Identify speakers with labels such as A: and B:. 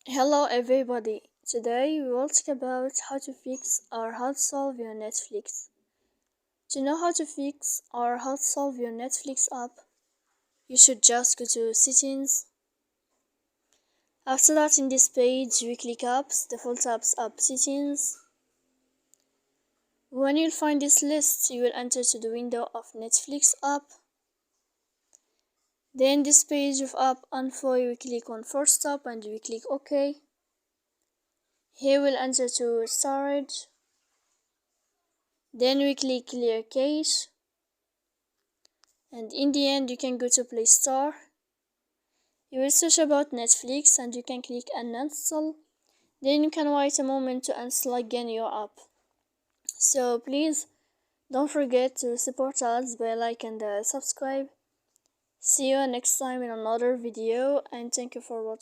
A: Hello everybody. Today we will talk about how to fix or how to solve your Netflix. To know how to fix or how to solve your Netflix app, you should just go to settings. After that, in this page, we click apps, default apps, app settings. When you'll find this list, you will enter to the window of Netflix app. Then this page of app info, you will click on force stop and you will click OK. Here we'll enter to storage. Then we click clear cache. And in the end, you can go to Play Store. You will search about Netflix and you can click uninstall. Then you can wait a moment to install again your app. So please don't forget to support us by like and subscribe. See you next time in another video and thank you for watching.